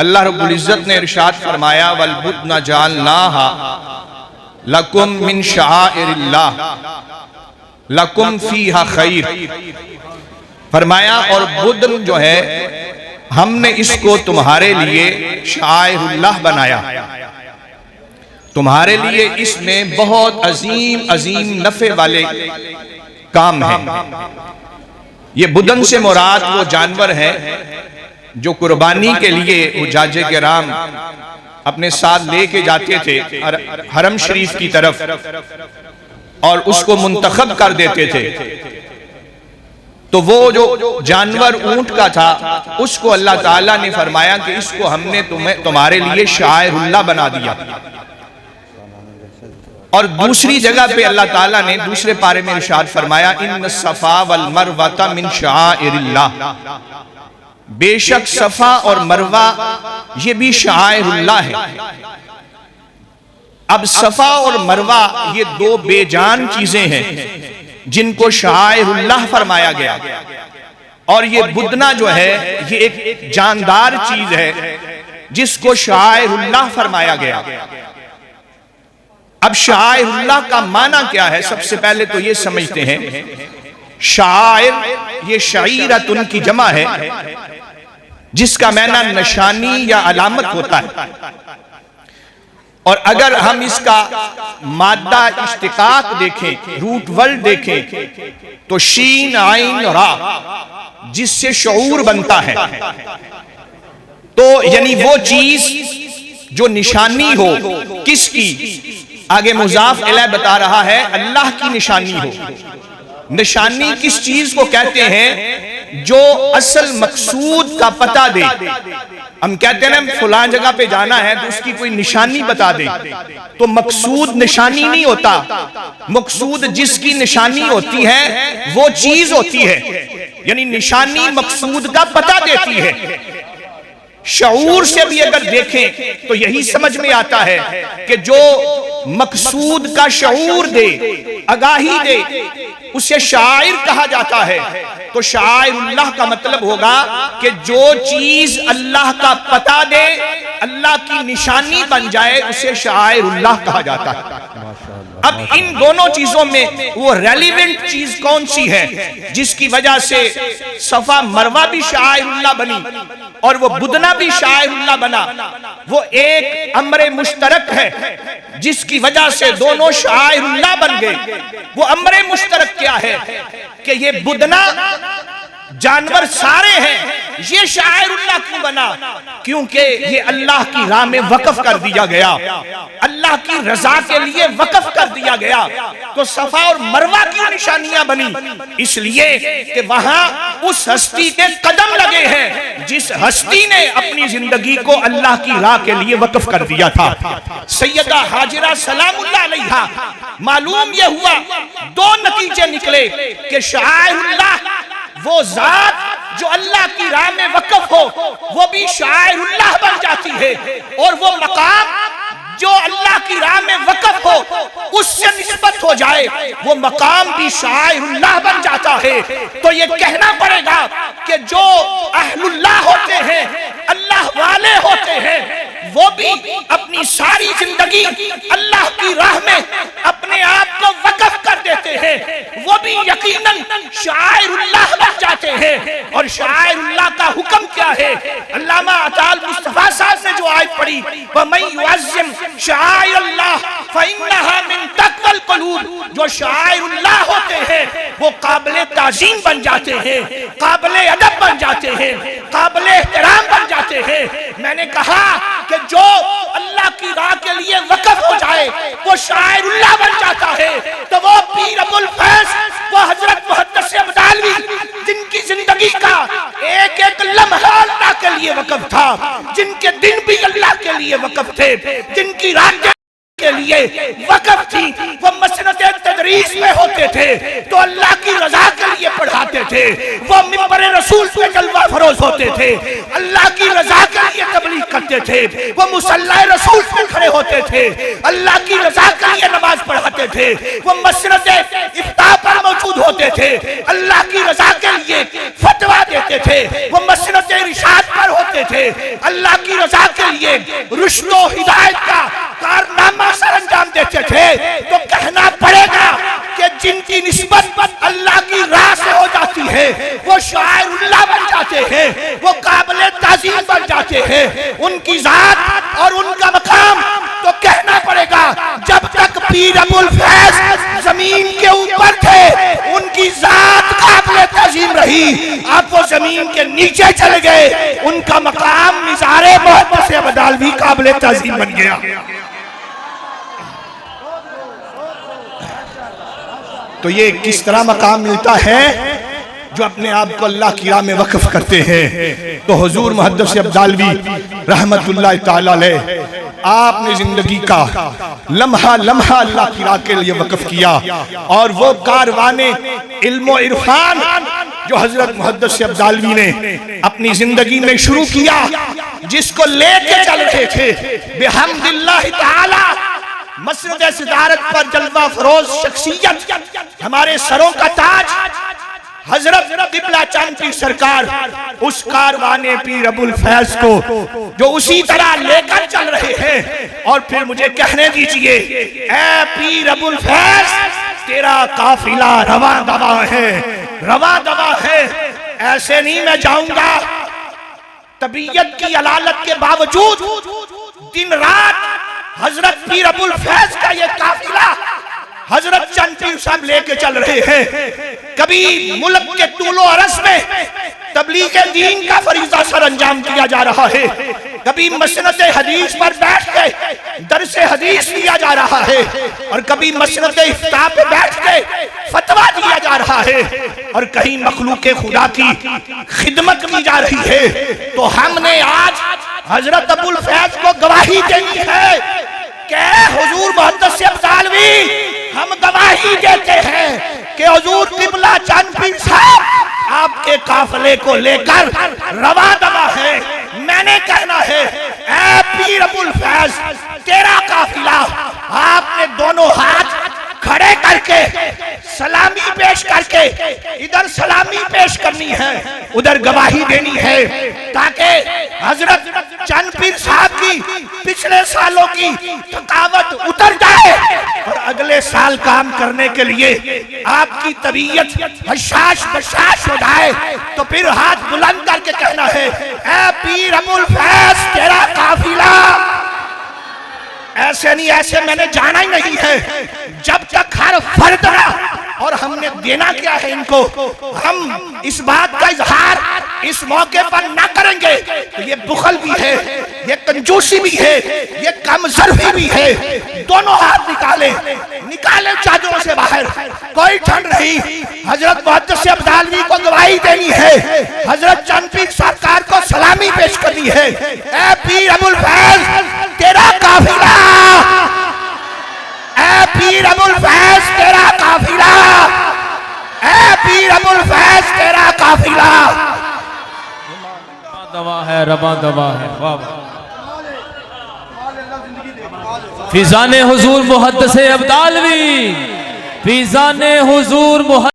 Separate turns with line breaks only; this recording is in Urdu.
اللہ رب العزت نے ارشاد فرمایا وَالْبُدْنَ جَعَلْنَاهَا لَكُمْ مِنْ شَعَائِرِ اللَّهِ لَكُمْ فِيهَا خَيْرٌ، فرمایا اور بدن جو ہے ہم نے اس کو تمہارے لیے شعائر اللہ بنایا، تمہارے لیے اس میں بہت عظیم عظیم نفع والے کام ہیں۔ یہ بدن سے مراد وہ جانور ہے جو قربانی کے لیے حجاج کرام اپنے ساتھ لے کے جاتے تھے حرم شریف کی طرف اور اس کو منتخب کر دیتے تھے، تو وہ جو جانور اونٹ کا تھا اس کو اللہ تعالیٰ نے فرمایا کہ اس کو ہم نے تمہارے لیے شعائر اللہ بنا دیا۔ اور دوسری جگہ پہ اللہ تعالیٰ نے دوسرے پارے میں ارشاد فرمایا ان الصفا والمروۃ من شعائر اللہ، بے شک صفا اور مروہ یہ بھی شعائر اللہ ہے۔ اب صفا اور مروہ یہ دو بے جان چیزیں ہیں جن کو شعائر اللہ فرمایا گیا، اور یہ بدنہ جو ہے یہ ایک جاندار چیز ہے جس کو شعائر اللہ فرمایا گیا۔ اب شعائر اللہ کا معنی کیا ہے؟ سب سے پہلے تو یہ سمجھتے ہیں شعائر یہ شعیرت ان کی جمع ہے جس کا معنی نشانی یا علامت ہوتا ہے، اور اگر ہم اس کا مادہ اشتقاق دیکھیں، روٹ ورڈ دیکھیں تو شین عین را جس سے شعور بنتا ہے، تو یعنی وہ چیز جو نشانی ہو کس کی؟ آگے مضاف الیہ بتا رہا ہے اللہ کی نشانی ہو۔ نشانی کس چیز کو کہتے ہیں؟ جو اصل مقصود کا پتہ دے۔ ہم کہتے ہیں فلاں جگہ پہ جانا ہے تو اس کی کوئی نشانی بتا دے، تو مقصود نشانی نہیں ہوتا، مقصود جس کی نشانی ہوتی ہے وہ چیز ہوتی ہے، یعنی نشانی مقصود کا پتہ دیتی ہے۔ شعور سے بھی اگر دیکھیں تو یہی سمجھ میں آتا ہے کہ جو مقصود کا شعور دے، آگاہی دے، اسے شاعر کہا جاتا ہے۔ تو شاعر اللہ کا مطلب ہوگا کہ جو چیز اللہ کا پتہ دے، اللہ کی نشانی بن جائے، اسے شاعر اللہ کہا جاتا ہے۔ اب ان دونوں چیزوں میں وہ ریلیونٹ چیز کون سی ہے جس کی وجہ سے صفا مروہ بھی شاعر اللہ بنی اور وہ بدنہ بھی شاعر اللہ بنا؟ وہ ایک امر مشترک ہے جس کی وجہ سے دونوں شاعر اللہ بن گئے۔ وہ امر مشترک کیا ہے کہ یہ بدنہ جانور سارے ہیں، یہ شاعر اللہ کیوں بنا؟ کیونکہ یہ اللہ کی راہ میں وقف کر دیا گیا، اللہ کی رضا کے لیے وقف کر دیا گیا۔ تو صفا اور مروہ کی نشانیاں بنی اس لیے کہ وہاں اس ہستی کے قدم لگے ہیں جس ہستی نے اپنی زندگی کو اللہ کی راہ کے لیے وقف کر دیا تھا۔ سیدہ ہاجرہ سلام اللہ علیہا، معلوم یہ ہوا دو نتیجے نکلے کہ شاعر اللہ وہ ذات جو اللہ کی راہ میں وقف ہو وہ بھی شاعر اللہ بن جاتی ہے، اور وہ مقام جو اللہ کی راہ میں وقف ہو اس سے نسبت ہو جائے وہ مقام بھی شاعر اللہ بن جاتا ہے۔ تو یہ کہنا پڑے گا کہ جو اہل اللہ ہوتے ہیں، اللہ والے ہوتے ہیں، وہ بھی اپنی ساری زندگی اللہ کی راہ میں اپنے آپ کو وقف کر دیتے ہیں، وہ بھی یقیناً شاعر اللہ بن جاتے ہیں۔ اور شاعر اللہ کا حکم کیا ہے؟ علامہ عطا المصطفیٰ صاحب نے جو آیت پڑھی وَمَن يُعَظِّمْ شَعَائِرَ اللَّهِ فَإِنَّهَا مِن تَقْوَى الْقُلُوبِ، جو شاعر اللہ ہوتے ہیں وہ قابل تعظیم بن جاتے ہیں، قابل ادب بن جاتے ہیں، قابل احترام بن جاتے ہیں۔ میں نے کہا کہ جو اللہ کی راہ کے لیے وقف ہو جائے وہ شاعر اللہ بن جاتا ہے۔ تو وہ پیر ابو الفیض، وہ حضرت محدث عبدالوی جن کی زندگی کا ایک ایک لمحہ اللہ کے لیے وقف تھا، جن کے دن بھی اللہ کے لیے وقف تھے، جن کی رات کے لیے وقف تھی، وہ مسند تدریس میں ہوتے تھے تو اللہ کی رضا کے لیے پڑھاتے تھے، وہ منبر رسول پہ جلوہ فروز ہوتے تھے، اللہ کی رضا کے لیے تبلیغ کرتے تھے، وہ مصلی رسول پہ کھڑے ہوتے تھے، اللہ کی رضا کے لیے نماز پڑھاتے تھے، وہ مسند افتاح پر موجود ہوتے تھے، اللہ کی رضا کے لیے فتویٰ دیتے جاتے تھے وہ مسند ارشاد پر ہوتے تھے، اللہ کی رضا کے لیے رشد و ہدایت کا کارنامہ سر انجام دیتے تھے، تو کہنا پڑے گا کہ جن کی نسبت اللہ کی راہ سے ہو جاتی ہے وہ شاعر اللہ بن جاتے ہیں، وہ قابل تعظیم بن جاتے ہیں، ان کی ذات اور ان کا مقام تو کہنا پڑے گا جب تک پیر ابو الفیض زمین کے اوپر تھے ان کی ذات قابل تعظیم رہی، اب وہ زمین کے نیچے چلے گئے ان کا مقام مزار محدث ابدالوی قابل تعظیم بن گیا۔ تو یہ کس طرح مقام ملتا ہے؟ جو اپنے آپ کو اللہ کی راہ میں وقف کرتے ہیں۔ تو حضور محدث ابدالوی رحمت اللہ تعالی علیہ آپ نے زندگی کا لمحہ لمحہ اللہ کی راہ کے لیے وقف کیا، اور وہ کاروان علم و عرفان جو حضرت محدث ابدالوی نے اپنی زندگی میں شروع کیا، جس کو لے کے چل رہے تھے بحمد اللہ تعالی مسند صدارت پر جلوہ فروز شخصیت، ہمارے سروں کا تاج حضرت قبلہ چاند پیر سرکار، اس کاروان پیر ابو الفیض کو جو اسی طرح لے کر چل رہے ہیں۔ اور پھر مجھے کہنے دیجئے اے پیر ابو الفیض تیرا قافلہ رواں دواں ہے، رواں دواں ہے، ایسے نہیں میں جاؤں گا۔ طبیعت کی علالت کے باوجود دن رات حضرت پیر ابو الفیض کا یہ قافلہ حضرت چند پیر صاحب لے کے چل رہے ہیں۔ کبھی ملک کے طول و عرض میں تبلیغ دین کا فریضہ سر انجام کیا جا رہا ہے، کبھی مسند حدیث پر بیٹھ کے درس حدیث لیا جا رہا ہے، اور کبھی مسند افتاء پہ بیٹھ کے فتویٰ دیا جا رہا ہے، اور کہیں مخلوق خدا کی خدمت کی جا رہی ہے۔ تو ہم نے آج حضرت ابو الفیض کو گواہی دینی ہے کہ حضور محدث ابدالوی ہم گواہی دیتے ہیں کہ حضور قبلہ چاند پیر صاحب آپ کے قافلے کو لے کر رواں دواں ہے۔ میں نے کہنا ہے اے پیر ابو الفیض تیرا قافلہ، آپ نے دونوں ہاتھ کھڑے کر کے سلامی پیش کر کے ادھر سلامی پیش کرنی ہے، ادھر گواہی دینی ہے، تاکہ حضرت چند پیر صاحب کی پچھلے سالوں کی تھکاوٹ اتر جائے اور اگلے سال کام کرنے کے لیے آپ کی طبیعت حشاش بشاش ہو جائے۔ تو پھر ہاتھ بلند کر کے کہنا ہے اے پیر ابو الفیض تیرا قافلہ، ایسے نہیں ایسے میں نے جانا ہی نہیں ہے، جب تک ہر فرد رہا۔ اور ہم نے دینا کیا ہے ان کو؟ ہم اس بات کا اظہار اس موقع پر نہ کریں گے تو یہ بخل بھی ہے، یہ کنجوسی بھی ہے، یہ کم ظرفی بھی ہے۔ دونوں ہاتھ نکالیں چادروں سے باہر، کوئی ٹھنڈ نہیں۔ حضرت محدث ابدالوی کو گواہی دینی ہے، حضرت چند پیر سرکار کو سلامی پیش کرنی ہے۔ اے پیر ابو الفیض تیرا قافلہ، اے پیر ابو الفیض تیرا قافلہ، اے پیر ابو الفیض تیرا قافلہ
دوا ہے، رواں دوا ہے۔ فیضان حضور محدث ابدالوی، فیضان حضور محدث